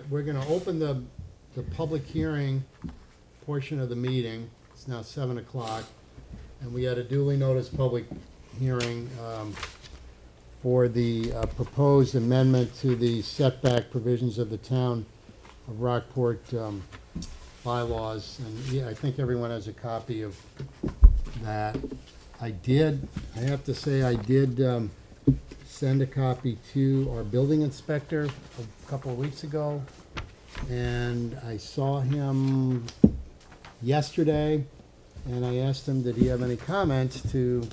we're gonna open the public hearing portion of the meeting. It's now 7 o'clock, and we had a duly noticed public hearing for the proposed amendment to the setback provisions of the town of Rockport bylaws. And yeah, I think everyone has a copy of that. I have to say, I did send a copy to our building inspector a couple of weeks ago, and I saw him yesterday, and I asked him, did he have any comments to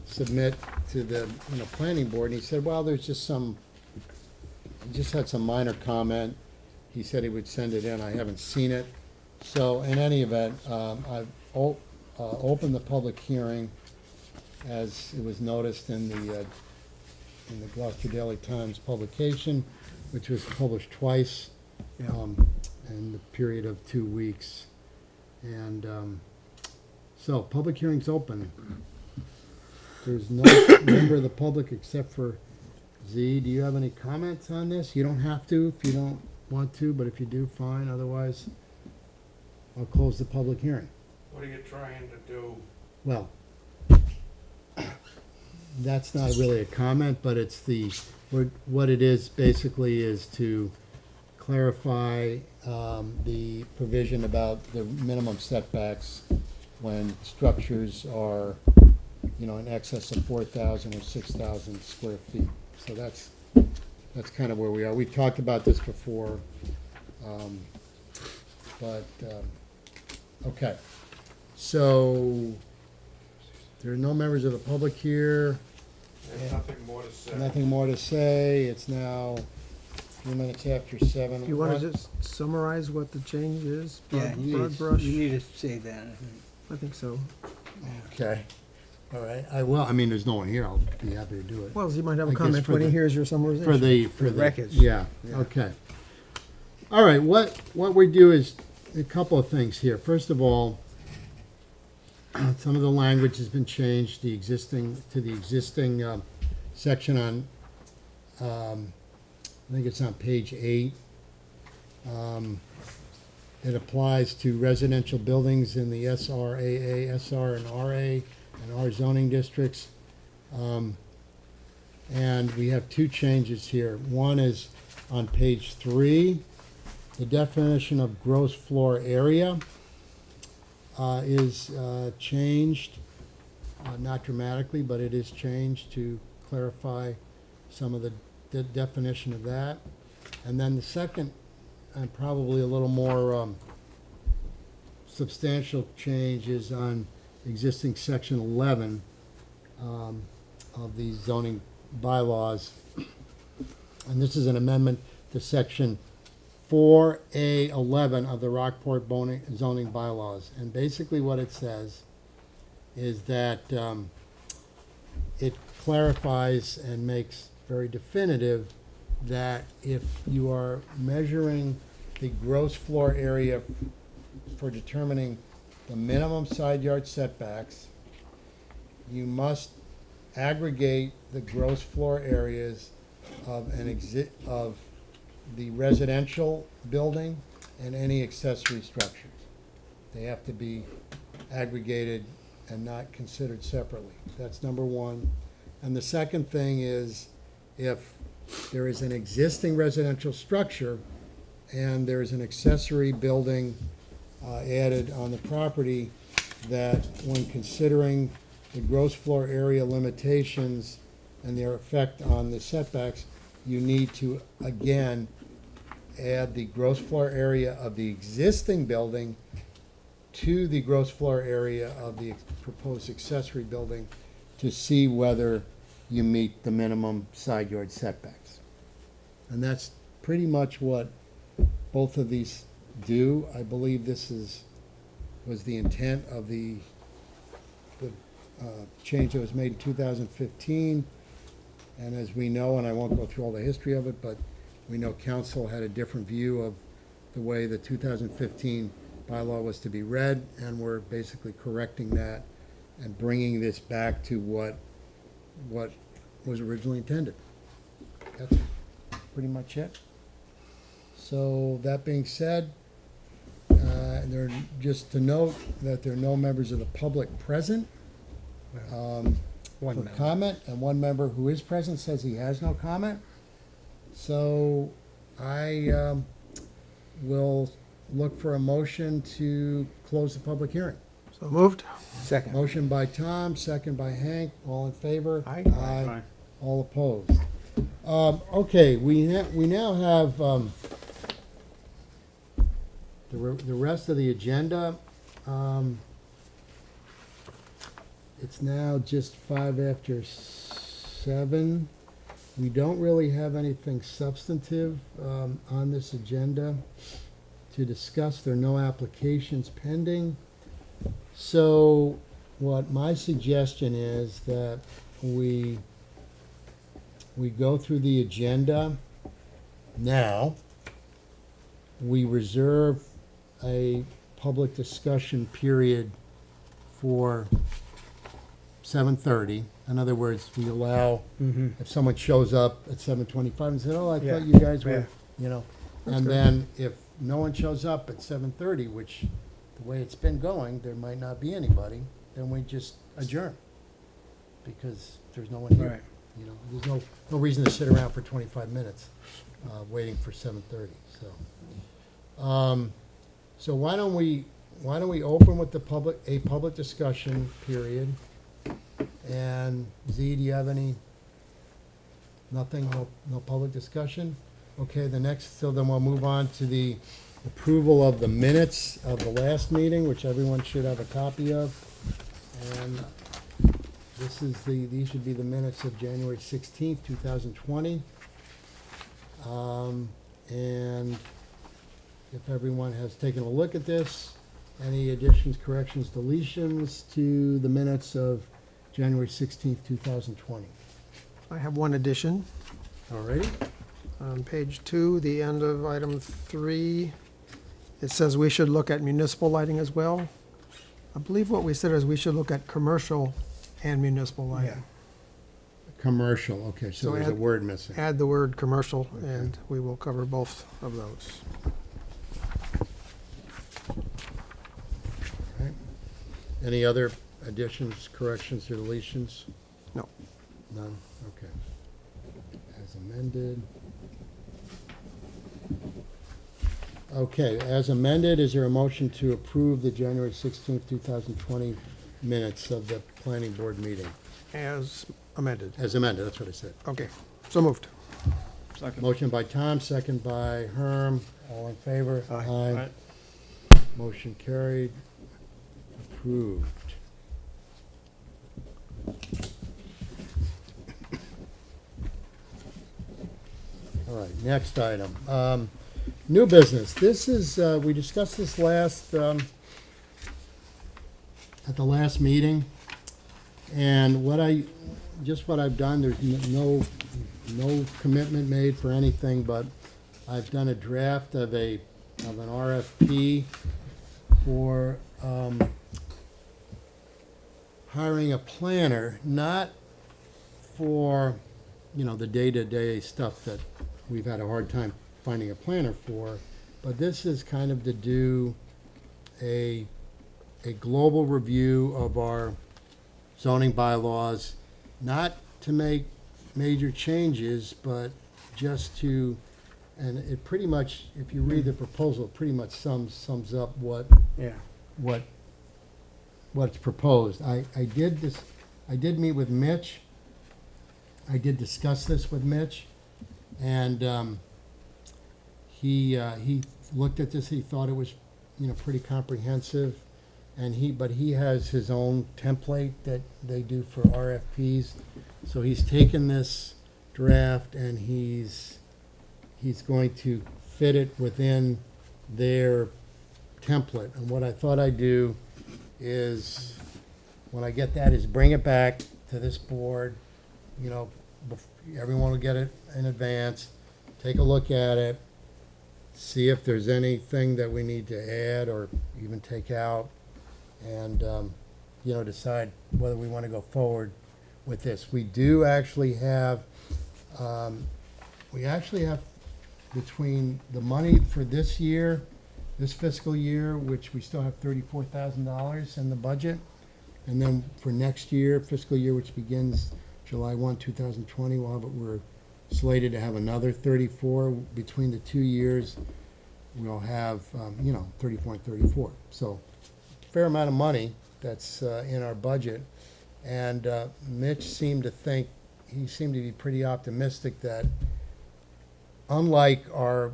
submit to the planning board, and he said, well, there's just he just had some minor comment. He said he would send it in. I haven't seen it. So in any event, I've opened the public hearing as it was noticed in the Gloucester Daily Times publication, which was published twice in the period of 2 weeks. And so public hearing's open. There's no member of the public except for Z. Do you have any comments on this? You don't have to if you don't want to, but if you do, fine. Otherwise, I'll close the public hearing. What are you trying to do? Well, that's not really a comment, but it's what it is basically is to clarify the provision about the minimum setbacks when structures are, in excess of 4,000 or 6,000 square feet. So that's kind of where we are. We've talked about this before, okay. So there are no members of the public here. There's nothing more to say. Nothing more to say. It's now a few minutes after 7. Do you want to just summarize what the change is? Yeah, Broad brush? you need to say that, I think. I think so. Okay. All right. I will. I mean, there's no one here. I'll be happy to do it. Well, he might have I a guess comment for when he the- hears your summarization. For the records. Yeah. Yeah. Okay. All right. What we do is a couple of things here. First of all, some of the language has been changed. The existing section on, I think it's on page 8. It applies to residential buildings in the SRAA, SR and RA and R zoning districts. And we have 2 changes here. One is on page 3, the definition of gross floor area is changed, not dramatically, but it is changed to clarify some of the definition of that. And then the second, and probably a little more substantial change, is on existing section 11 of the zoning bylaws. And this is an amendment to section 4A11 of the Rockport zoning bylaws. And basically what it says is that it clarifies and makes very definitive that if you are measuring the gross floor area for determining the minimum side yard setbacks, you must aggregate the gross floor areas of of the residential building and any accessory structures. They have to be aggregated and not considered separately. That's number one. And the second thing is, if there is an existing residential structure and there is an accessory building added on the property, that when considering the gross floor area limitations and their effect on the setbacks, you need to, again, add the gross floor area of the existing building to the gross floor area of the proposed accessory building to see whether you meet the minimum side yard setbacks. And that's pretty much what both of these do. I believe this was the intent of the change that was made in 2015. And as we know, and I won't go through all the history of it, but we know council had a different view of the way the 2015 bylaw was to be read, and we're basically correcting that and bringing this back to what was originally intended. That's pretty much it. So that being said, just to note that there are no members of the public present One for member. comment, and one member who is present says he has no comment. So I will look for a motion to close the public hearing. So moved? Second. Motion by Tom, second by Hank. All in favor? Aye. Aye. All opposed. Okay, we now have the rest of the agenda. It's now just 7:05. We don't really have anything substantive on this agenda to discuss. There are no applications pending. So what my suggestion is that we go through the agenda now. We reserve a public discussion period for 7:30. In other words, we allow, Mm-hmm. if someone shows up at 7:25 and says, oh, I Yeah. thought you guys were, Yeah. you know. That's And good. then if no one shows up at 7:30, which the way it's been going, there might not be anybody, then we just adjourn. Because there's no one here. Right. You know, there's no reason to sit around for 25 minutes, waiting for 7:30, so. So why don't we open with a public discussion period? And Z, do you have nothing, no public discussion? Okay, so then we'll move on to the approval of the minutes of the last meeting, which everyone should have a copy of. And these should be the minutes of January 16th, 2020. And if everyone has taken a look at this, any additions, corrections, deletions to the minutes of January 16th, 2020? I have one addition. Alrighty? On page 2, the end of item 3, it says we should look at municipal lighting as well. I believe what we said is we should look at commercial and municipal lighting. Commercial, okay, so So there's a add- word missing. Add the word commercial, Okay. and we will cover both of those. Alright. Any other additions, corrections, or deletions? No. None, okay. As amended. Okay, as amended, is there a motion to approve the January 16th, 2020 minutes of the planning board meeting? As amended. As amended, that's what I said. Okay, so moved. Motion by Tom, second by Herm. All in favor? Aye. Motion carried. Approved. All right, next item. New business. This is, we discussed this at the last meeting. And what I've done, there's no commitment made for anything, but I've done a draft of an RFP for hiring a planner, not for, the day-to-day stuff that we've had a hard time finding a planner for, but this is kind of to do a global review of our zoning bylaws, not to make major changes, but just to, and it pretty much, if you read the proposal, it pretty much sums up Yeah. what's proposed. I did meet with Mitch. I did discuss this with Mitch, and he looked at this. He thought it was, pretty comprehensive, but he has his own template that they do for RFPs. So he's taken this draft and he's going to fit it within their template. And what I thought I'd do is, when I get that, is bring it back to this board. Everyone will get it in advance, take a look at it, see if there's anything that we need to add or even take out, and, decide whether we want to go forward with this. We do actually have, between the money for this year, this fiscal year, which we still have $34,000 in the budget, and then for next year, fiscal year, which begins July 1, 2020, we're slated to have another 34. Between the 2 years, we'll have, 34 and 34. So, fair amount of money that's in our budget. And Mitch seemed to be pretty optimistic that, unlike our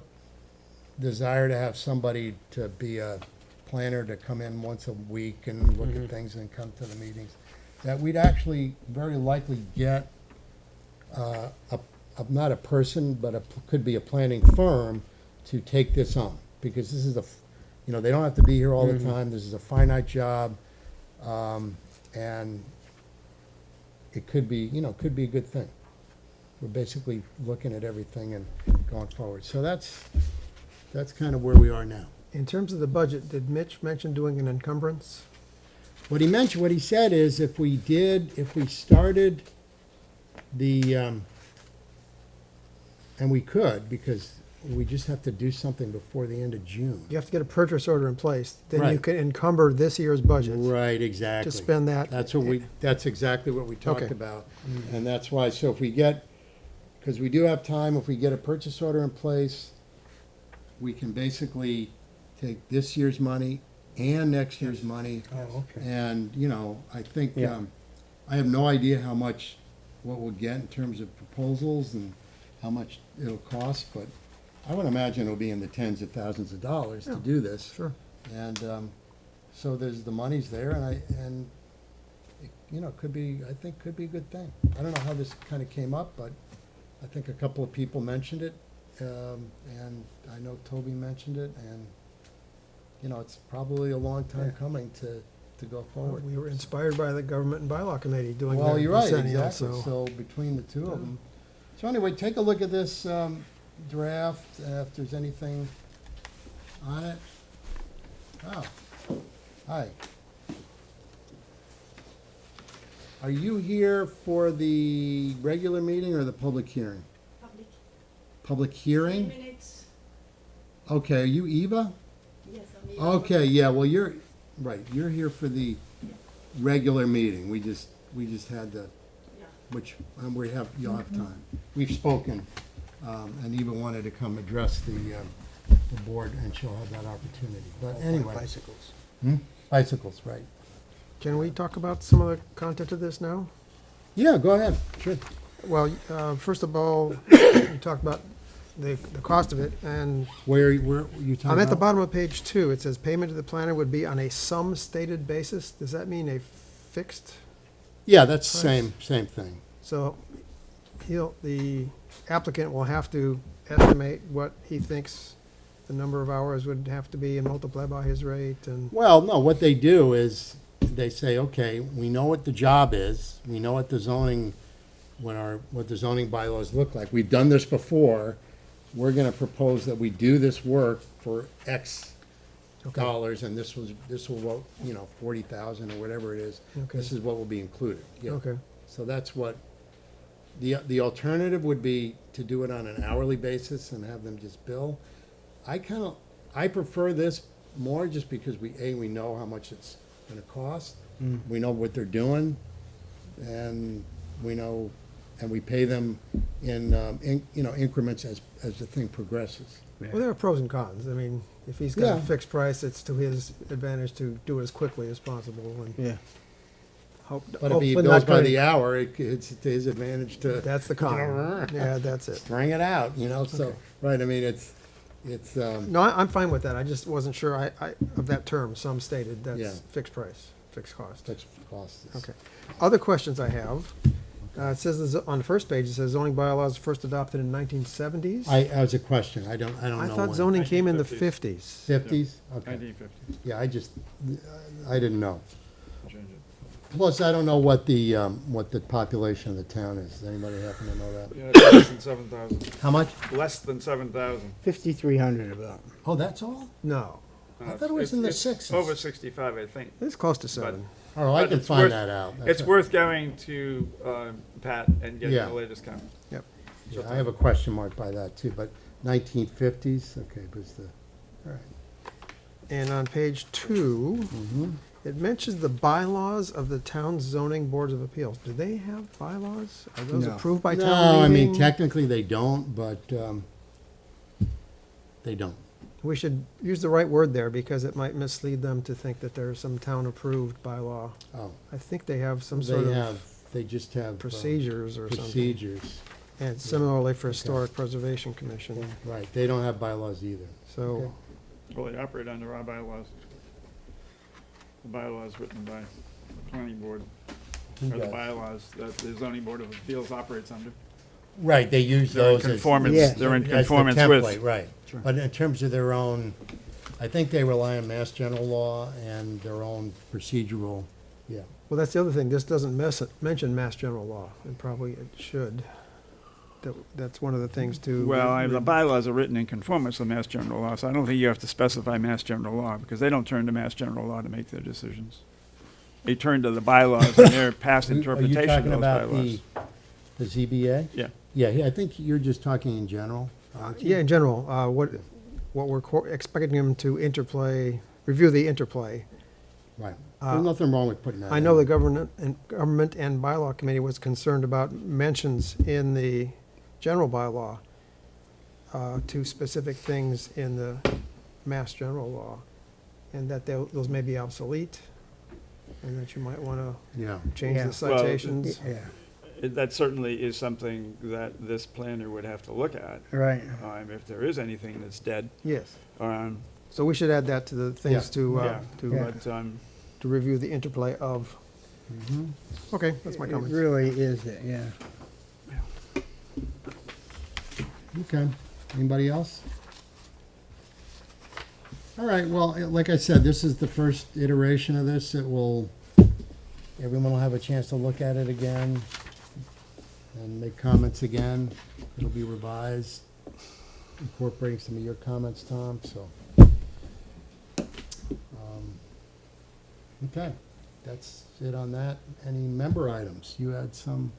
desire to have somebody to be a planner to come in once a week and look at things and come to the meetings, that we'd actually very likely get not a person, but could be a planning firm to take this on. Because this is they don't have to be here all the time. This is a finite job. And it could be a good thing. We're basically looking at everything and going forward. So that's kind of where we are now. In terms of the budget, did Mitch mention doing an encumbrance? What he said is if we started the, and we could, because we just have to do something before the end of June. You have to get a purchase order in place, then you Right. can encumber this year's budget Right, exactly. to spend that. That's exactly what we talked Okay. about. And that's why, so if we because we do have time, if we get a purchase order in place, we can basically take this year's money and next year's money. Oh, okay. And, I think, Yeah. I have no idea what we'll get in terms of proposals and how much it'll cost, but I would imagine it'll be in the tens of thousands of dollars to Yeah. do this. Sure. And so the money's there, and it could be a good thing. I don't know how this kind of came up, but I think a couple of people mentioned it, and I know Toby mentioned it, and it's probably a long time Yeah. coming to go forward. We were inspired by the Government and Bylaw Committee doing Well, their you're right, decennial, exactly. So between the two of them. So anyway, take a look at this draft, if there's anything on it. Oh, hi. Are you here for the regular meeting or the public hearing? Public. Public hearing? 3 minutes. Okay, are you Eva? Yes, I'm here. Okay, yeah, well, you're here for the regular meeting. We just had the, Yeah. you'll have time. We've spoken, and Eva wanted to come address the board, and she'll have that opportunity. But anyway. Bicycles. Bicycles, right. Can we talk about some of the content of this now? Yeah, go ahead, sure. Well, first of all, you talked about the cost of it, and Where are you talking about? I'm at the bottom of page 2. It says payment to the planner would be on a sum stated basis. Does that mean a fixed? Yeah, that's Price. same thing. So the applicant will have to estimate what he thinks the number of hours would have to be and multiply by his rate and, Well, no, what they do is, they say, okay, we know what the job is, we know what the zoning, what the zoning bylaws look like. We've done this before. We're gonna propose that we do this work for X okay, dollars, and this will, 40,000 or whatever it is. Okay. This is what will be included. Yeah. okay. So that's what, the alternative would be to do it on an hourly basis and have them just bill. I prefer this more just because we know how much it's gonna cost. We know what they're doing, and we know, and we pay them in increments as the thing progresses. Well, there are pros and cons. I mean, if he's got Yeah. a fixed price, it's to his advantage to do it as quickly as possible and Yeah. hope. But if he hopefully bills not by gonna- the hour, it's to his advantage to That's the con. Yeah, that's it. string it out, so, Okay. right, I mean, it's, No, I'm fine with that. I just wasn't sure of that term, sum stated. Yeah. That's fixed price, fixed cost. that's cost. Okay. Other questions I have, it says, on the first page, it says zoning bylaws first adopted in 1970s. I was a question, I don't know I thought when. zoning came in the 1950s. 50s. 50s? Okay, 1950. yeah, I didn't know. Plus, I don't know what the population of the town is. Does anybody happen to know that? Yeah, it's less than 7,000. How much? Less than 7,000. 5,300 about. Oh, that's all? No, I thought it was in the It's 60s. Over 65, I think. it's close to 7. Oh, I But can it's find worth- that out. It's worth going to Pat and getting Yeah. the latest count. Yep. Yeah, I have a question mark by that too, but 1950s, okay, but it's the, all right. And on page 2, Mhm. it mentions the bylaws of the town's zoning boards of appeals. Do they have bylaws? Are those No. approved by No, town I mean, meeting? technically they don't, but, they don't. We should use the right word there because it might mislead them to think that there's some town-approved bylaw. Oh, I think they have some sort of they just have. procedures or something. Procedures, And similarly for Historic Preservation Commission. right, they don't have bylaws either. So, Okay. Well, they operate under our bylaws. The bylaws written by the planning board, Who or the does? bylaws that the zoning board of appeals operates under. Right, they use They're in those as. conformance, Yeah. they're in as the conformance template, with. right. Sure. But in terms of their own, I think they rely on Mass General Law and their own procedural, yeah. well, that's the other thing. This doesn't mention Mass General Law, and probably it should. That's one of the things to. Well, the bylaws are written in conformance with Mass General Law, so I don't think you have to specify Mass General Law, because they don't turn to Mass General Law to make their decisions. They turn to the bylaws and their past interpretation Are of you talking those about bylaws. the ZBA? Yeah. Yeah, I think you're just talking in general, aren't you? Yeah, in general, what we're expecting them to review the interplay. Right. Uh, There's nothing wrong with putting that in. I know the Government and Bylaw Committee was concerned about mentions in the general bylaw to specific things in the Mass General Law, and that those may be obsolete, and that you might want to Yeah. change Yeah. the citations. Yeah, That certainly is something that this planner would have to look at, right. if there is anything that's dead. Yes, Um, so we should add that to the things Yeah. to, yeah, Yeah. but, to review the interplay of. Mhm. Okay, that's my It comments. really is, yeah. Okay. Anybody else? All right, well, like I said, this is the first iteration of this. Everyone will have a chance to look at it again and make comments again. It'll be revised, incorporating some of your comments, Tom, so. Okay, that's it on that. Any member items? You had some,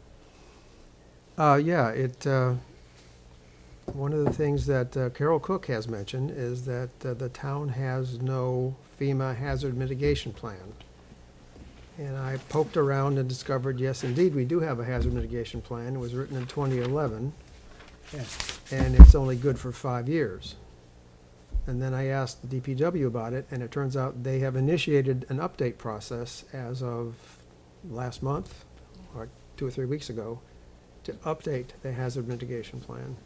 One of the things that Carol Cook has mentioned is that the town has no FEMA hazard mitigation plan. And I poked around and discovered, yes, indeed, we do have a hazard mitigation plan. It was written in 2011, Yeah. and it's only good for 5 years. And then I asked the DPW about it, and it turns out they have initiated an update process as of last month, or 2 or 3 weeks ago, to update the hazard mitigation plan.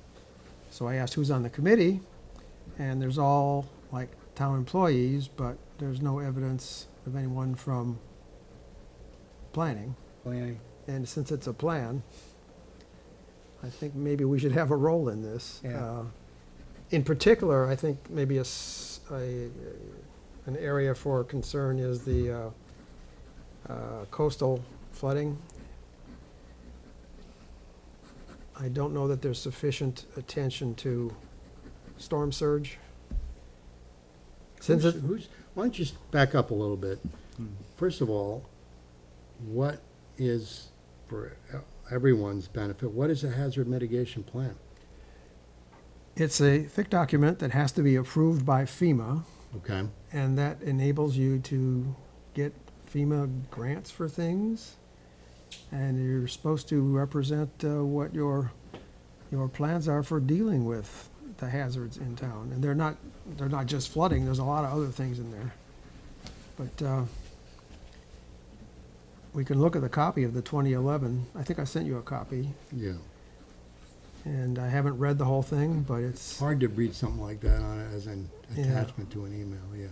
So I asked who's on the committee, and there's all, like, town employees, but there's no evidence of anyone from planning. Planning. And since it's a plan, I think maybe we should have a role in this. Yeah. In particular, I think maybe an area for concern is the coastal flooding. I don't know that there's sufficient attention to storm surge. Since it, why don't you just back up a little bit? First of all, what is, for everyone's benefit, what is a hazard mitigation plan? it's a thick document that has to be approved by FEMA, Okay, and that enables you to get FEMA grants for things. And you're supposed to represent what your plans are for dealing with the hazards in town. And they're not just flooding, there's a lot of other things in there. But we can look at the copy of the 2011, I think I sent you a copy, yeah. and I haven't read the whole thing, but it's, Hard to read something like that on it as an Yeah. attachment to an email, yeah.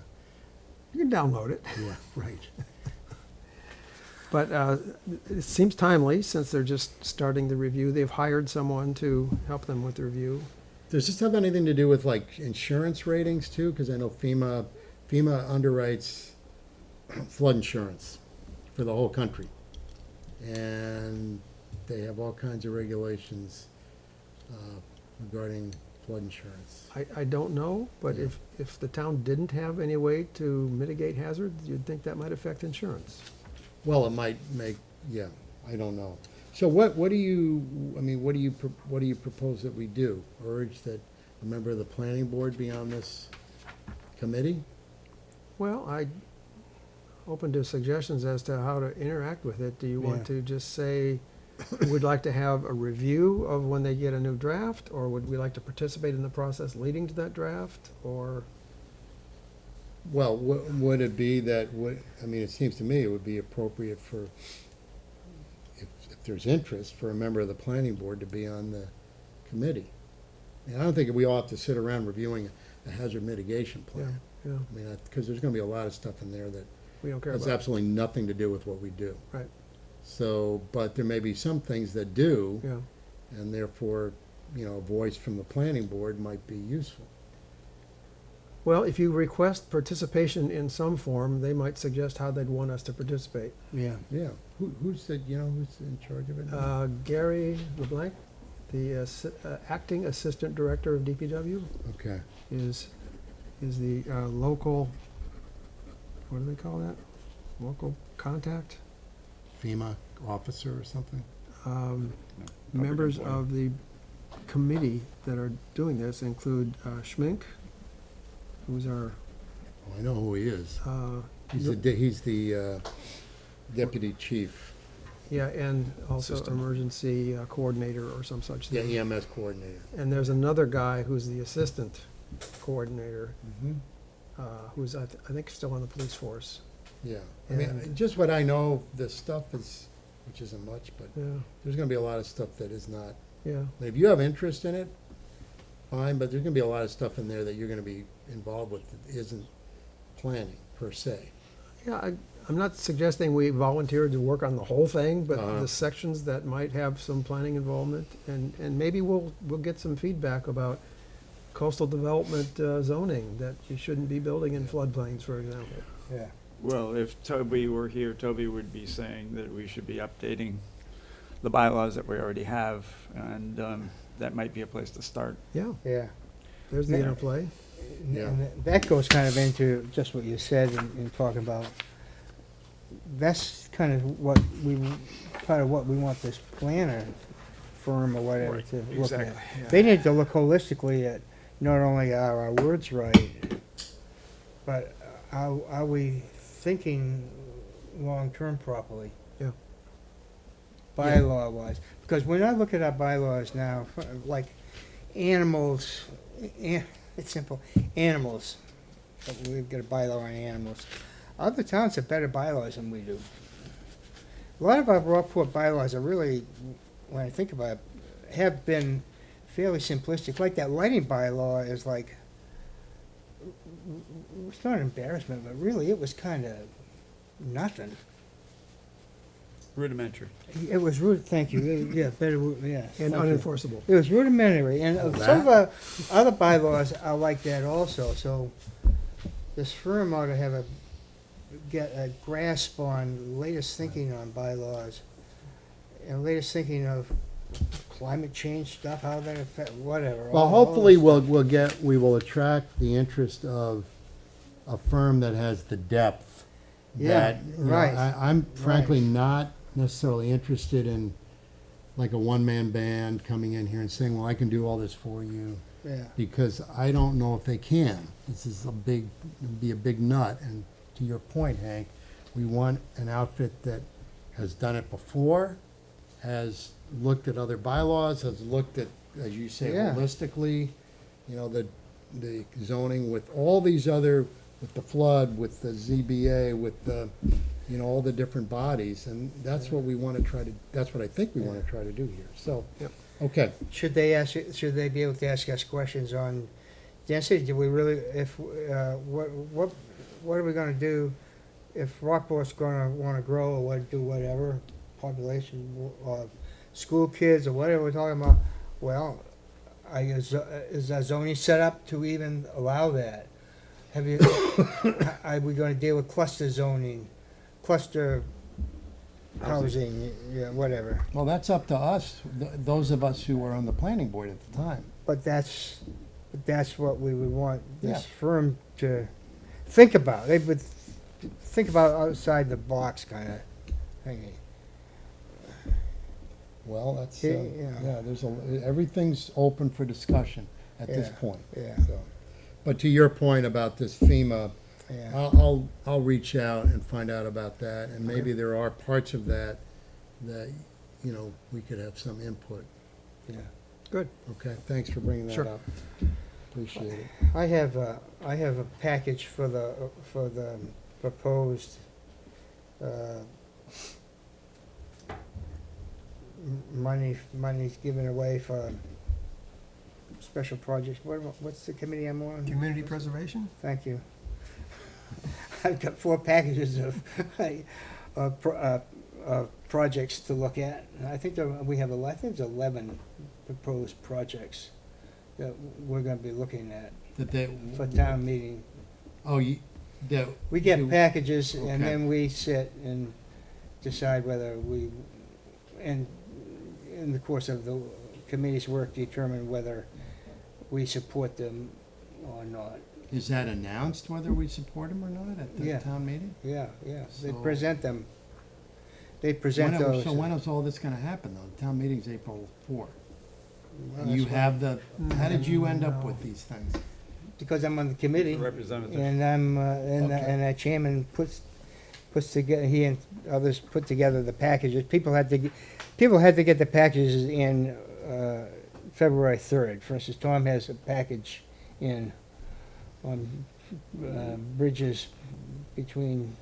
you can download it. Yeah, right. But it seems timely, since they're just starting the review. They've hired someone to help them with the review. Does this have anything to do with like insurance ratings too? Because I know FEMA underwrites flood insurance for the whole country. And they have all kinds of regulations regarding flood insurance. I don't know, but Yeah. if the town didn't have any way to mitigate hazards, you'd think that might affect insurance. Well, it might make, yeah, I don't know. So what do you propose that we do? Urge that a member of the planning board be on this committee? Well, open to suggestions as to how to interact with it. Do you want Yeah. to just say, we'd like to have a review of when they get a new draft, or would we like to participate in the process leading to that draft, or? Well, would it be that, I mean, it seems to me it would be appropriate for, if there's interest, for a member of the planning board to be on the committee. And I don't think we all have to sit around reviewing a hazard mitigation plan. Yeah, I mean, because there's gonna be a lot of stuff in there that we don't care has about. absolutely nothing to do with what we do. Right. So, but there may be some things that do, Yeah, and therefore, a voice from the planning board might be useful. well, if you request participation in some form, they might suggest how they'd want us to participate. Yeah. Yeah, who's who's in charge of it now? Gary LeBlanc, the acting assistant director of DPW, Okay, is the local, what do they call that? Local contact? FEMA officer or something? Members employee. of the committee that are doing this include Schmink, who's our, Oh, I know who he is. He's Yep. he's the deputy chief, yeah, and also Assistant. emergency coordinator or some such yeah, thing. EMS coordinator. And there's another guy who's the assistant coordinator, Mm-hmm. who's, I think, still on the police force. Yeah, I mean, And- just what I know, the stuff is, which isn't much, but Yeah, there's gonna be a lot of stuff that is not, yeah, if you have interest in it, fine, but there's gonna be a lot of stuff in there that you're gonna be involved with that isn't planning per se. yeah. I'm not suggesting we volunteer to work on the whole thing, but Uh-huh. the sections that might have some planning involvement, and maybe we'll get some feedback about coastal development zoning, that you shouldn't be building in floodplains, for example. Yeah. Well, if Toby were here, Toby would be saying that we should be updating the bylaws that we already have, and that might be a place to start. Yeah, Yeah. there's the Yeah. interplay. Yeah. And that goes kind of into just what you said in talking about, that's kind of what we want this planner firm or whatever Right, to look exactly, at. yeah. They need to look holistically at not only are our words right, but are we thinking long-term properly? Yeah. Bylaw wise, because when I look at our bylaws now, like animals, it's simple, animals, we've got a bylaw on animals. Other towns have better bylaws than we do. A lot of our Rockport bylaws are really, when I think about it, have been fairly simplistic. Like that lighting bylaw is like, it's not an embarrassment, but really it was kind of nothing. Rudimentary. It was thank you, yeah, better, yeah. And thank you. unenforceable. It was rudimentary, and Oh, some of our other bylaws are like that also, so this firm ought to get a grasp on latest thinking on bylaws, and latest thinking of climate change stuff, how that affect, whatever. Well, all hopefully this stuff. we will attract the interest of a firm that has the depth. Yeah, that, right. I'm frankly Right. not necessarily interested in like a one-man band coming in here and saying, well, I can do all this for you, Yeah, because I don't know if they can. This is be a big nut, and to your point, Hank, we want an outfit that has done it before, has looked at other bylaws, has looked at, as you say, Yeah. holistically, the zoning with all these other, with the flood, with the ZBA, with the, all the different bodies, and that's what we want to try to, that's what I think we want to try to do here, so. Yep. Okay, should they be able to ask us questions on density? Do we really, if, what are we gonna do if Rockport's gonna wanna grow or do whatever, population, school kids or whatever we're talking about? Well, is our zoning set up to even allow that? Are we gonna deal with cluster zoning, cluster housing, yeah, whatever? well, that's up to us, those of us who were on the planning board at the time. But that's what we would want this Yeah. firm to think about. They would think about outside the box kind of thing. Well, that's, Yeah. everything's open for discussion. at this Yeah. point. Yeah, So, but to your point about this FEMA, yeah. I'll reach out and find out about that, and maybe there are parts of that you know, we could have some input. Yeah. Good. Okay, thanks for bringing that Sure. up. Appreciate it. I have a package for the proposed, money's given away for special projects. What's the committee I'm on? Community preservation? Thank you. I've got 4 packages of projects to look at. And I think we have, I think there's 11 proposed projects that we're gonna be looking at That they, for town meeting. oh, that. We get you- packages Okay. and then we sit and decide whether we, and in the course of the committee's work, determine whether we support them or not. Is that announced whether we support them or not at the Yeah. town meeting? Yeah, yeah, they So- present them. They present those. So when is all this gonna happen, though? The town meeting's April 4th. Well, And you that's why- have how did you end up No. with these things? Because I'm on the committee. Representative. And I'm, Okay. and that chairman puts together, he and others put together the packages. People had to get the packages in, February 3rd. For instance, Tom has a package in, on, bridges between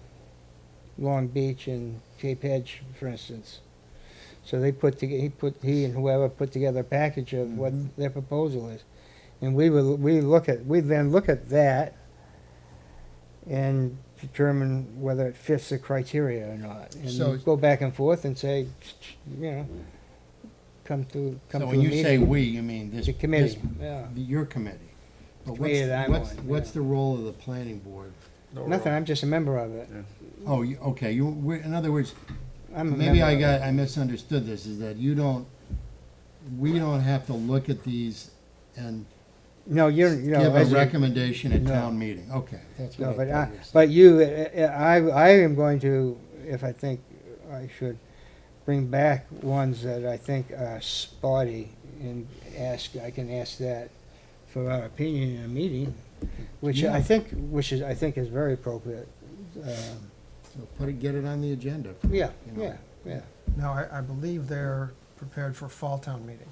Long Beach and Cape Edge, for instance. So they he and whoever put together a package of what Mhm. their proposal is. And we then look at that and determine whether it fits the criteria or not. So- And go back and forth and say, you know, come to So a when you say meeting. we, you mean this. The committee, this- yeah. Your committee. But Committee that I'm on, what's yeah. the role of the planning board? Nothing, I'm just a member of it. Oh, okay, in other words, I'm a maybe member of it. I misunderstood this, is that we don't have to look at these and No, you give know, a as a- recommendation at No. town meeting? Okay, that's what No, I but thought you were saying. but you, I am going to, if I think I should, bring back ones that I think are spotty and I can ask that for our opinion in a meeting, which Yeah. I think is very appropriate. So get it on the agenda. for, Yeah, you know. yeah. Now, I believe they're prepared for fall town meeting.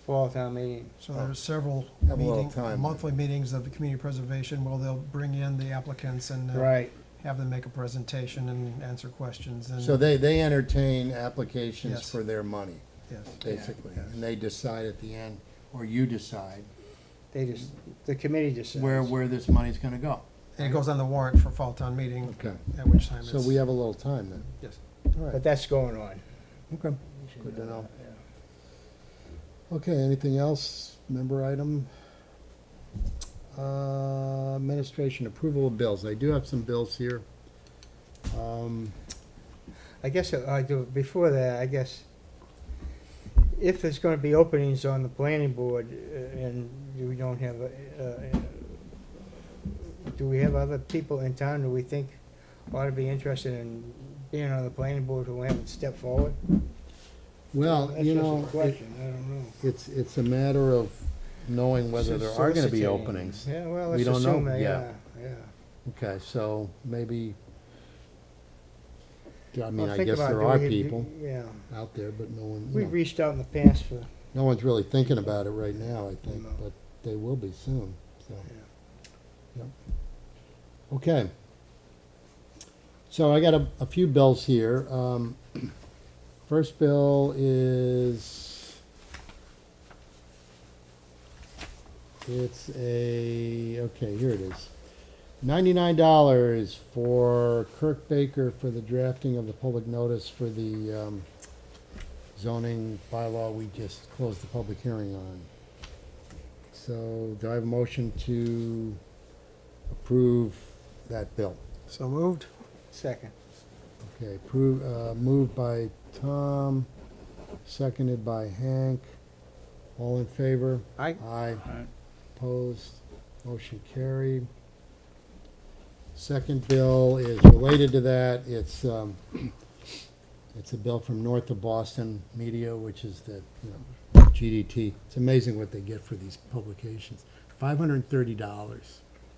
Fall town meeting. So there's several Have a little time. monthly meetings of the community preservation where they'll bring in the applicants and Right. have them make a presentation and answer questions. And So they entertain applications Yes. for their money, yes. basically, Yeah. and they decide at the end, or you decide, The committee decides. where this money's gonna go. And it goes on the warrant for fall town meeting, Okay. at which time it's. So we have a little time then. Yes. All right, But that's going on. okay. Good to know. Yeah. Okay, anything else? Member item? Administration approval of bills. I do have some bills here. I guess I do, before that, I guess, if there's gonna be openings on the planning board, and we don't have, do we have other people in town who we think ought to be interested in being on the planning board who haven't stepped forward? Well, That's you just a know, question, I don't know. it's a matter of knowing whether there are gonna be Soliciting. openings. Yeah, well, We let's don't know assume that, yeah, yet. yeah. Okay, so maybe, I mean, Well, I think guess about there it. are We- people Yeah, out there, but no one, we reached out in the past for, no one's really thinking about it right now, I think, No. but they will be soon, so. yeah. Okay. So I got a few bills here. First bill it's okay, here it is. $99 for Kirk Baker for the drafting of the public notice for the zoning bylaw we just closed the public hearing on. So do I have a motion to approve that bill? So moved? Second. Okay, moved by Tom, seconded by Hank. All in favor? Aye. Aye. Aye. Opposed? Motion carried. Second bill is related to that. It's a bill from North of Boston Media, which is the, GDT. It's amazing what they get for these publications. $530.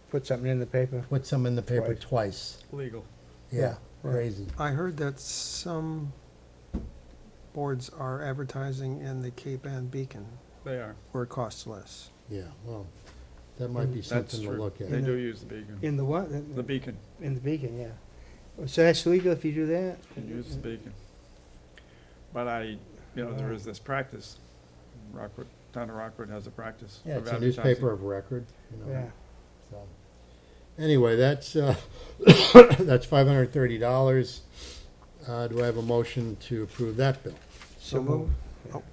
Put something in the paper. Put some in the paper twice. Legal. Yeah, Yeah. crazy. I heard that some boards are advertising in the Cape Ann Beacon They are. where it costs less. Yeah, well, that might be That's something to true. look at. They do use the beacon. In the what? The beacon. In the beacon, yeah. So that's legal if you do that? You use the beacon. But there is this practice. Rockport, town of Rockport has a practice. Yeah, of it's a advertising. newspaper of record, Yeah. So, anyway, that's, that's $530. Do I have a motion to approve that bill? So move. Oh,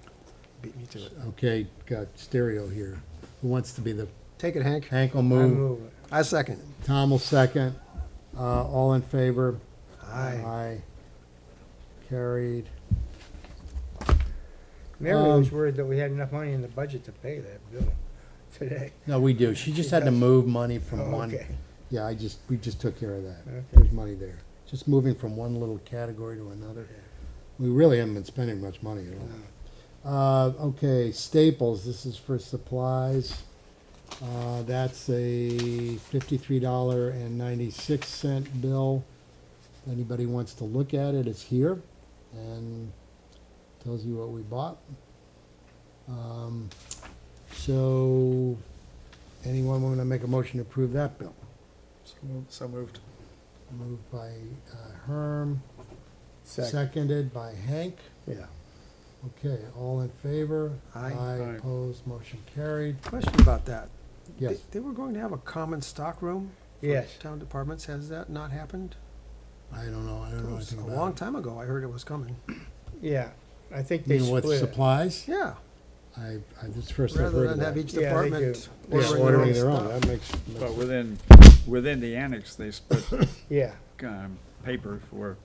beat me to it. Okay, got stereo here. Who wants to be the, Take it, Hank. Hank will I move, move it. I second. Tom will second. All in favor? Aye. Carried. Mary was worried that we had enough money in the budget to pay that bill today. No, we do. She just had to does. move money from Oh, one. okay. Yeah, we just took care of that. Okay. There's money there. Just moving from one little category to another. We really haven't been spending much money at all. Okay, Staples, this is for supplies. That's a $53.96 bill. Anybody wants to look at it, it's here, and tells you what we bought. So, anyone want to make a motion to approve that bill? So moved. Moved by Herm, Second. seconded by Hank. Yeah. Okay, all in favor? Aye. Aye. Opposed, motion carried. Question about that. Yes. They were going to have a common stock room for Yes. town departments. Has that not happened? I don't know, I don't It know was anything a about it. long time ago. I heard it was coming. Yeah. I think You they mean with split it. supplies? Yeah, This is the first I've rather heard than of have that. each Yeah, they department do. Yeah, ordering ordering their their own own, stuff. that makes. But within the annex, they split Yeah. paper for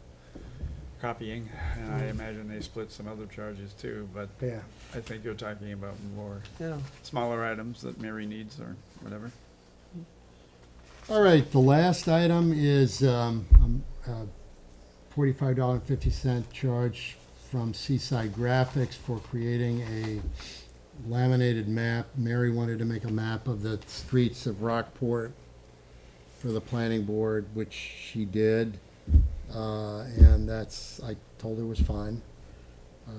copying, and I imagine they split some other charges too, but Yeah. I think you're talking about more Yeah. smaller items that Mary needs or whatever. All right, the last item is $45.50 charge from Seaside Graphics for creating a laminated map. Mary wanted to make a map of the streets of Rockport for the planning board, which she did. And I told her was fine.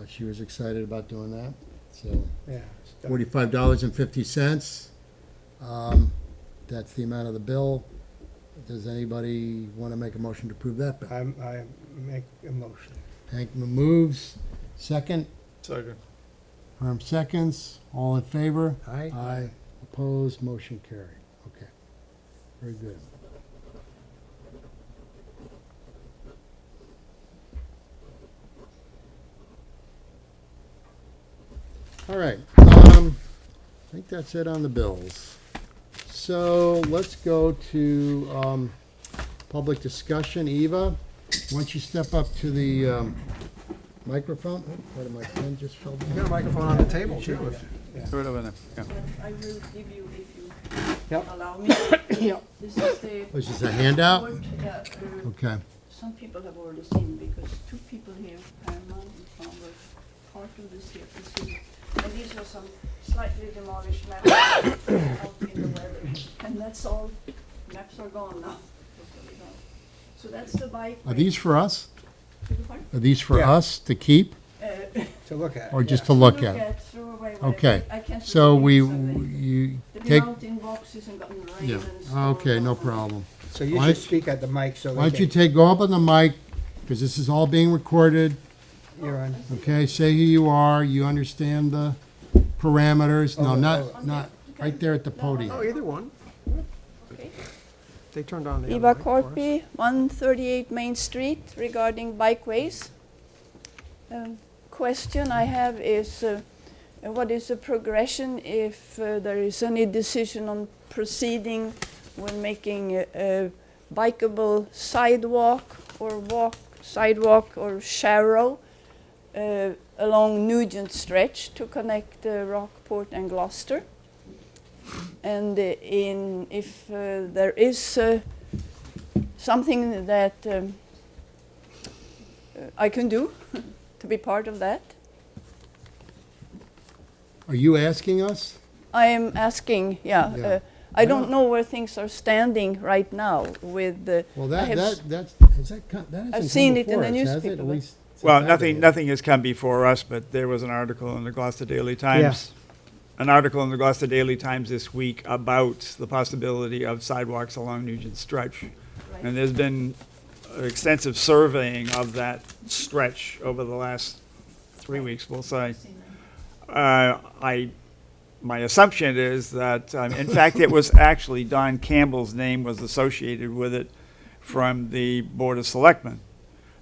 She was excited about doing that, so. Yeah. $45.50. That's the amount of the bill. Does anybody want to make a motion to approve that bill? I make a motion. Hank moves. Second. Second. Herm seconds. All in favor? Aye. Aye. Opposed? Motion carried. Okay. Very good. All right. I think that's it on the bills. So let's go to public discussion. Eva, why don't you step up to the microphone? Oh, part of my pen just fell You down. got a microphone on the table too. Sort of yeah. But I will give you, if you Yep. allow me. Yep. This is the. Was this a handout? board, yeah, Okay. some people have already seen, because two people here, Herman and Tom, were part of this here facility. And these are some slightly demolished maps out in the weather. And that's all, maps are gone now. Totally gone. So that's the bike. Are these for us? Pardon? Are these for Yeah. us to keep To look at. or just yeah. to look at? Throw away. Okay. I can't So reproduce them. you They've take, been out in boxes and gotten rain yeah, and stuff. okay, no problem. So you Why should don't- speak at the mic so Why they don't you can, go up on the mic, because this is all being recorded, you're on. okay? Say who you are, you understand the parameters. No, Oh, not, right there at the Oh, podium. either one. Okay. They turned on the other Eva mic for us. Korpi, 138 Main Street, regarding bikeways. Question I have is, what is the progression if there is any decision on proceeding when making a bikeable sidewalk or sharrow along Nugent Stretch to connect Rockport and Gloucester? And if there is something that I can do to be part of that. Are you asking us? I am asking, Yeah. I don't know where things are standing right now with the. Well, I have that hasn't come seen it in before the us, has it? newspaper, At but- least since Well, I've been here. nothing has come before us, but there was an article in the Gloucester Daily Times. An article in the Gloucester Daily Times this week about the possibility of sidewalks along Nugent Stretch. Right. And there's been extensive surveying of that stretch over the last 3 weeks, we'll say. My assumption is that, in fact, it was actually Don Campbell's name was associated with it from the Board of Selectmen.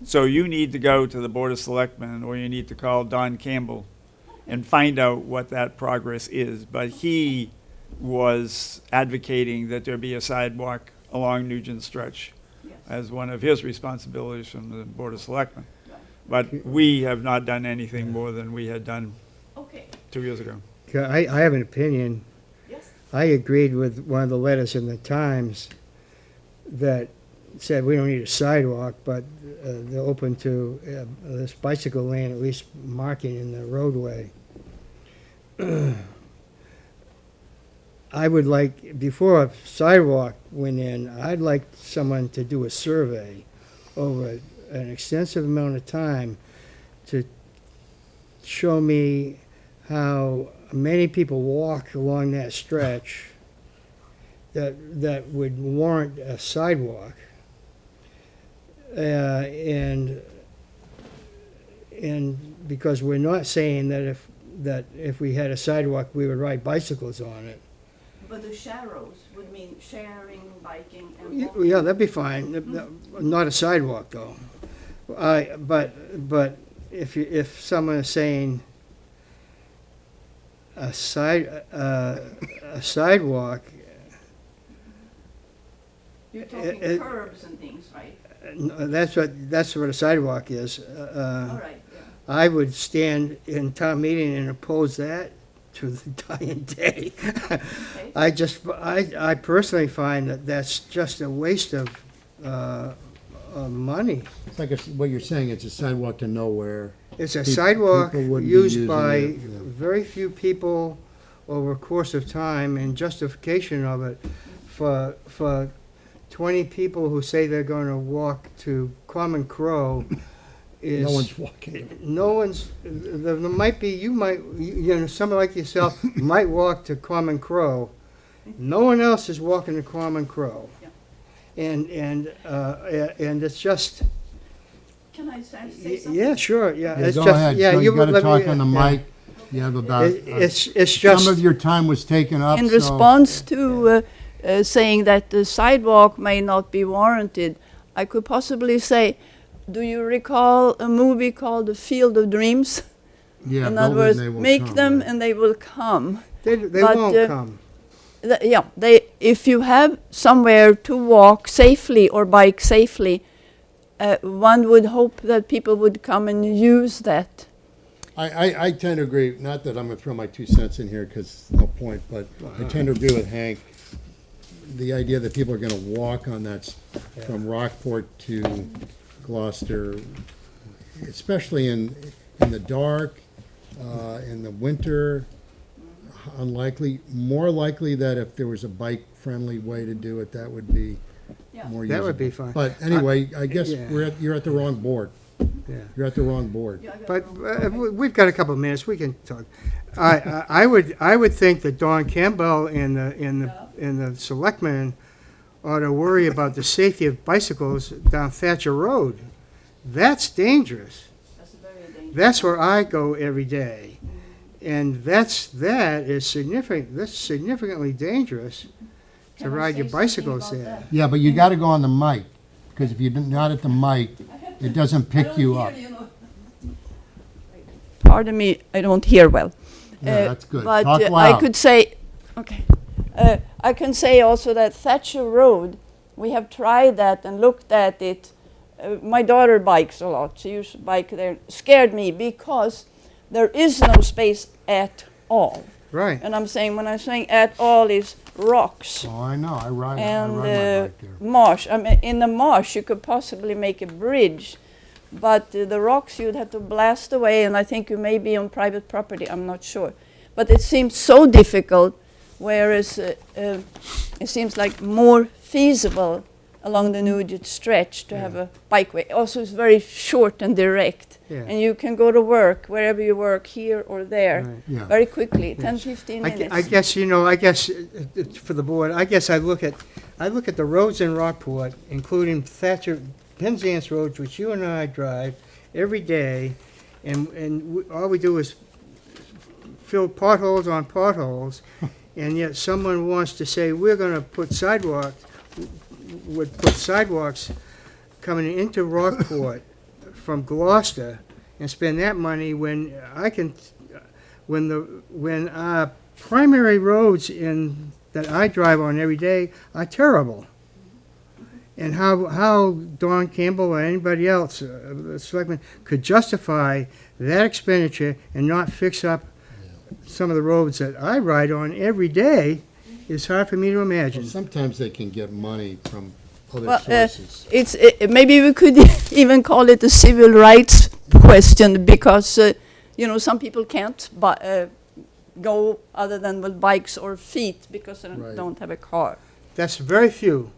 So you need to go to the Board of Selectmen, or you need to call Don Campbell and find out what that progress is. But he was advocating that there be a sidewalk along Nugent Stretch Yes. as one of his responsibilities from the Board of Selectmen. Right. But we have not done anything more than we had done Okay, 2 years ago. I have an opinion. yes, I agreed with one of the letters in the Times that said we don't need a sidewalk, but they're open to this bicycle lane, at least marking in the roadway. I would like, before a sidewalk went in, I'd like someone to do a survey over an extensive amount of time to show me how many people walk along that stretch that would warrant a sidewalk. And because we're not saying that if we had a sidewalk, we would ride bicycles on it. but the sharrows would mean sharing, biking, and walking. Yeah, that'd be fine. Not a sidewalk, though. But if someone is saying a sidewalk, You're talking it- curbs and things, right? that's what a sidewalk is. All right, yeah. I would stand in town meeting and oppose that to the dying day. Okay. I personally find that that's just a waste of money. It's like what you're saying, it's a sidewalk to nowhere. It's a Peop- sidewalk people wouldn't be used using by it, yeah. very few people over a course of time, and justification of it for 20 people who say they're going to walk to Common Crow is. No one's walking. No one's, there might be, you know, someone like yourself might walk to Common Crow. No one else is walking to Common Crow. Yeah. And it's just, Can I say something? yeah, sure, yeah. Yeah, it's go just- ahead. yeah, So you gotta let me- talk on the yeah. mic. You have about, It's some just, of your time was taken up, In so. response to saying that the sidewalk may not be warranted, I could possibly say, do you recall a movie called The Field of Dreams? Yeah, In other build it words, and they will make come, them right? and they will come. they but, won't come. If you have somewhere to walk safely or bike safely, one would hope that people would come and use that. I tend to agree, not that I'm gonna throw my 2 cents in here, because no point, but I tend to agree with Hank. The idea that people are gonna walk on that, from Rockport to Gloucester, especially in the dark, in the winter, unlikely, more likely that if there was a bike-friendly way to do it, that would be Yeah. more usable. That would be fine. But anyway, I guess yeah. you're at the wrong board. Yeah. You're at the wrong board. Yeah, I got But it wrong. we've got a couple of minutes, we can talk. I would think that Don Campbell and the selectmen ought to worry about the safety of bicycles down Thatcher Road. That's dangerous. That's very dangerous. That's where I go every day. And that is significant, that's significantly dangerous to Can I ride say your something bicycles about there. that? Yeah, but you gotta go on the mic, because if you're not at the mic, it doesn't pick you up. Pardon me, I don't hear well. Yeah, that's good. But Talk I loud. could say, okay. I can say also that Thatcher Road, we have tried that and looked at it. My daughter bikes a lot. She used to bike there. Scared me because there is no space at all. Right. And when I'm saying at all is rocks Oh, I know, I ride my and bike there. marsh. I mean, in the marsh you could possibly make a bridge, but the rocks you'd have to blast away, and I think you may be on private property, I'm not sure. but it seems so difficult, whereas it seems like more feasible along the Nugent stretch to have a bikeway. Also, it's very short and direct, Yeah. and you can go to work, wherever you work, here or there, Right. Yeah. very quickly, 10, Yes. 15 I minutes. guess, I guess for the board, I guess I look at the roads in Rockport, including Penzance Road, which you and I drive every day, and all we do is fill potholes on potholes, and yet someone wants to say, we're gonna put sidewalks coming into Rockport from Gloucester and spend that money when when our primary roads that I drive on every day are terrible. And how Don Campbell or anybody else, the selectman, could justify that expenditure and not fix up some of the roads that I ride on every day is hard for me to Well, imagine. sometimes they can get money from other Well, sources. maybe we could even call it a civil rights question, because some people can't go other than with bikes or feet because they Right. don't have a car. That's very few.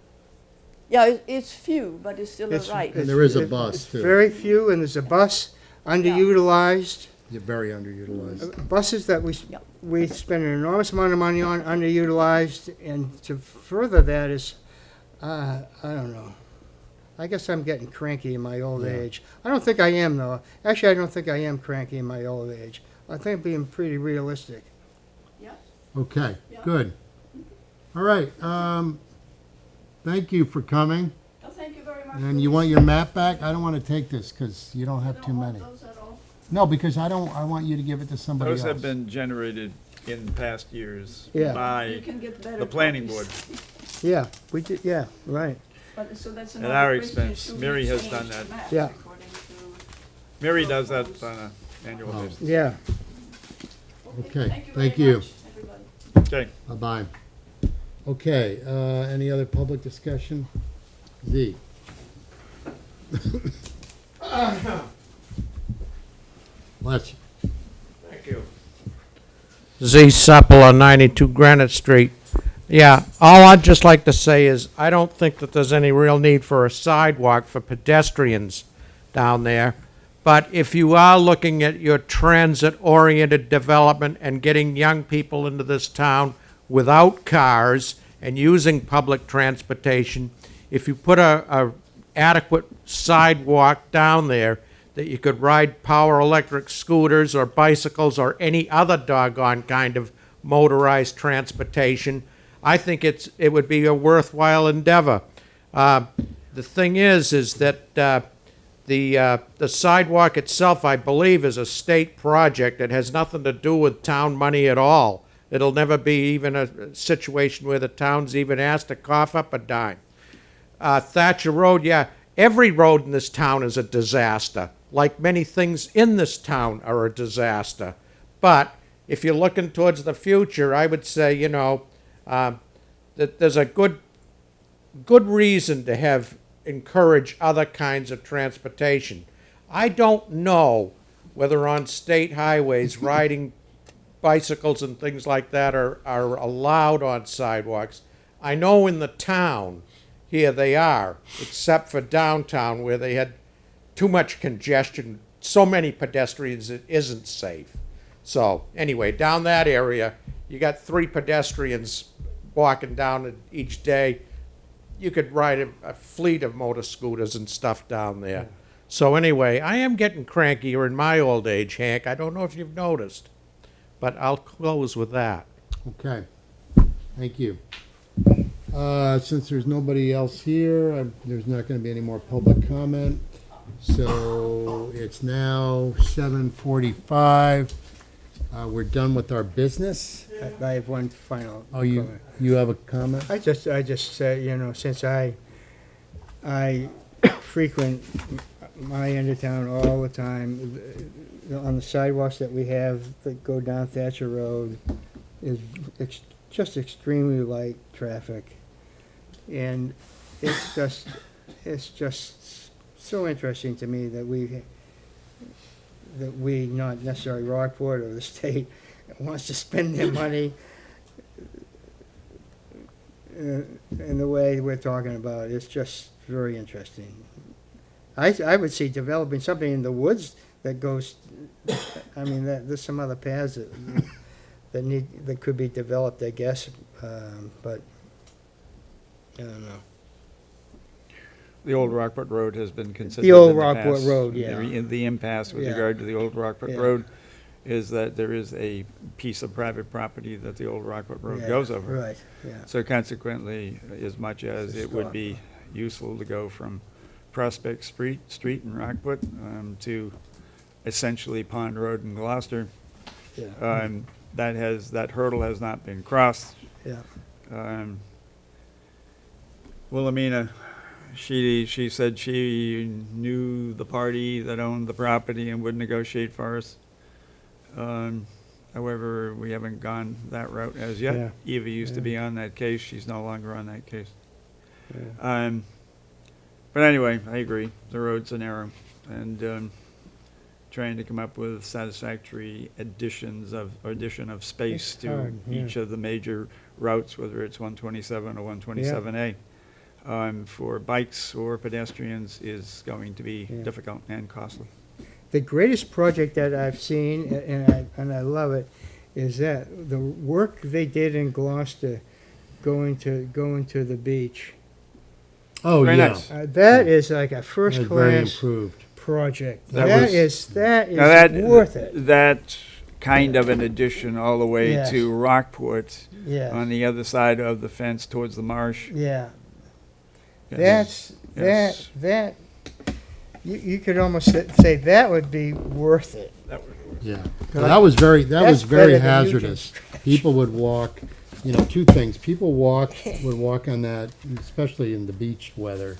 Yeah, it's few, but it's still It's- a right. And there is a It- bus, it's too. Very few, and there's a bus underutilized. You're very underutilized. Buses that Yeah. we spend an enormous amount of money on, underutilized, and to further that is, I don't know. I guess I'm getting cranky in my old Yeah. age. I don't think I am, though. Actually, I don't think I am cranky in my old age. I think I'm being pretty realistic. Okay, Yeah. good. All right, thank you for coming. Oh, thank you very much. And you want your map back? I don't want to take this because you don't have too many. Those at all? No, because I want you to give it to somebody else. Those have been generated in past years Yeah. You by can get better the planning copies. board. Yeah, we did, yeah, right. But, so that's At another our question. expense. Should we Mary has change done the that. map Yeah. according to- Mary does that on an annual Oh. basis. Yeah. Okay, Thank you thank very you. much, everybody. Okay. Bye-bye. Okay, any other public discussion? Z. Bless you. Thank you. Z. Supple on 92 Granite Street. Yeah, all I'd just like to say is, I don't think that there's any real need for a sidewalk for pedestrians down there. But if you are looking at your transit-oriented development and getting young people into this town without cars and using public transportation, if you put a adequate sidewalk down there that you could ride power electric scooters or bicycles or any other doggone kind of motorized transportation, I think it would be a worthwhile endeavor. The thing is that the sidewalk itself, I believe, is a state project. It has nothing to do with town money at all. It'll never be even a situation where the town's even asked to cough up a dime. Thatcher Road, yeah, every road in this town is a disaster. Like many things in this town are a disaster. But if you're looking towards the future, I would say, that there's a good reason to encourage other kinds of transportation. I don't know whether on state highways riding bicycles and things like that are allowed on sidewalks. I know in the town here they are, except for downtown where they had too much congestion, so many pedestrians, it isn't safe. So anyway, down that area, you got 3 pedestrians walking down it each day. You could ride a fleet of motor scooters and stuff down there. So anyway, I am getting crankier in my old age, Hank. I don't know if you've noticed, but I'll close with that. Okay, thank you. Since there's nobody else here, there's not going to be any more public comment. So it's now 7:45. We're done with our business. I have one final Oh, you have a comment? I just say, since I frequent my end of town all the time, on the sidewalks that we have that go down Thatcher Road is just extremely light traffic. And it's just so interesting to me that we, not necessarily Rockport or the state, wants to spend their money in the way we're talking about. It's just very interesting. I would see developing something in the woods that goes, I mean, there's some other paths that could be developed, I guess, but I don't know. The old Rockport Road has been considered. The old in Rockport past. Road, The yeah. the impasse with Yeah. regard to the old Rockport Yeah. Road is that there is a piece of private property that the old Rockport Road Yeah, goes over. Right, yeah. So consequently, as much as It's a it would stop. be useful to go from Prospect Street in Rockport to essentially Pond Road in Gloucester, Yeah, that hurdle has not been crossed. yeah. Wilhelmina, she said she knew the party that owned the property and would negotiate for us. However, we haven't gone that route as yet. Yeah. Eva used to Yeah. be on that case. She's no longer on that case. Yeah. But anyway, I agree. The road's an error, and trying to come up with satisfactory addition of space It's to hard, yeah. each of the major routes, whether it's 127 or 127A, for bikes or pedestrians is going to be Yeah. difficult and costly. The greatest project that I've seen, and I love it, is that the work they did in Gloucester, going to the beach. Oh, Very yeah. nice. That is like a That's first very class improved. project. That That was- is worth it. That kind of an addition all the way Yes. to Rockport on Yeah, the other side of the fence towards the marsh. yeah. Yes. Yes. That, you could almost say that would be worth it. That was- Yeah. Well, that was very That's very better than hazardous. People would walk, two things. People would walk on that, especially in the beach weather,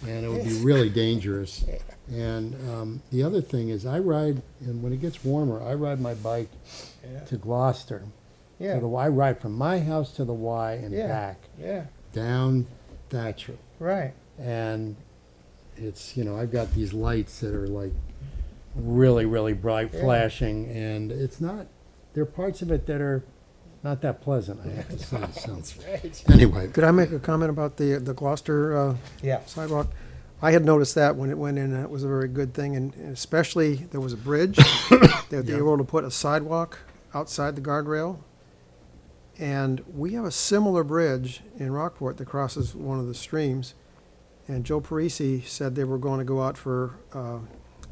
and it would be really dangerous. And the other thing is and when it gets warmer, I ride my bike to Gloucester. Yeah, I ride from my house to the Y and Yeah. back, yeah, down Thatcher. right. And it's, I've got these lights that are like really, really bright, Yeah. flashing, and there are parts of it that are not that pleasant, I have to say, so. Right. Anyway, Could I make a comment about the Gloucester Yeah. sidewalk? I had noticed that when it went in, and it was a very good thing, and especially, there was a bridge. They were Yeah. able to put a sidewalk outside the guardrail. And we have a similar bridge in Rockport that crosses one of the streams. And Joe Parisi said they were going to go out for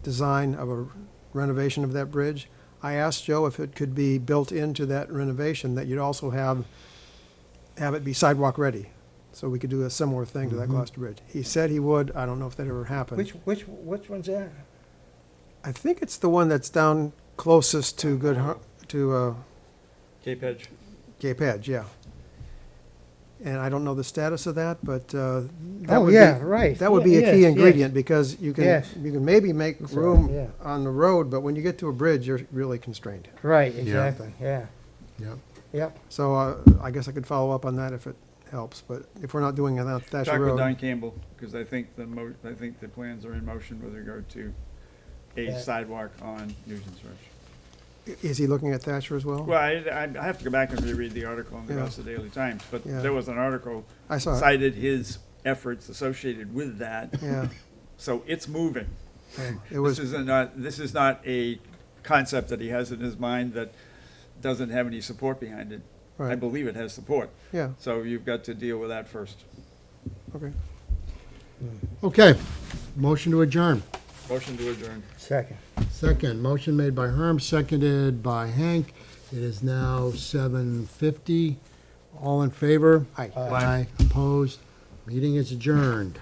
design of a renovation of that bridge. I asked Joe if it could be built into that renovation, that you'd also have it be sidewalk ready. So we could do a similar thing to that Mhm. Gloucester Bridge. He said he would. I don't know if that ever happened. Which one's that? I think it's the one that's down closest to Cape Edge. Cape Edge, yeah. And I don't know the status of that, but that Oh, would yeah, be, right. that would Yeah, be a yes, key yes. ingredient, because you Yes. can maybe make That's right, room yeah. on the road, but when you get to a bridge, you're really constrained. Right, exactly, yeah. Yep. Yep, So I guess I could follow up on that if it helps, but if we're not doing it on Thatcher Talk with Road. Don Campbell, because I think the plans are in motion with regard to a Yeah. sidewalk on Nugent's Rush. Is he looking at Thatcher as well? Well, I have to go back and reread the article in the Yeah. Gloucester Daily Times, but Yeah. there was an article I saw it, cited his efforts associated with that, yeah. so it's moving. It was, This is not a concept that he has in his mind that doesn't have any support behind it. I right, believe it has support, yeah, so you've got to deal with that first. okay. okay, motion to adjourn. Motion to adjourn. second. Second, motion made by Herm, seconded by Hank. It is now 7:50. All in favor? Aye. Aye. Opposed? Meeting is adjourned.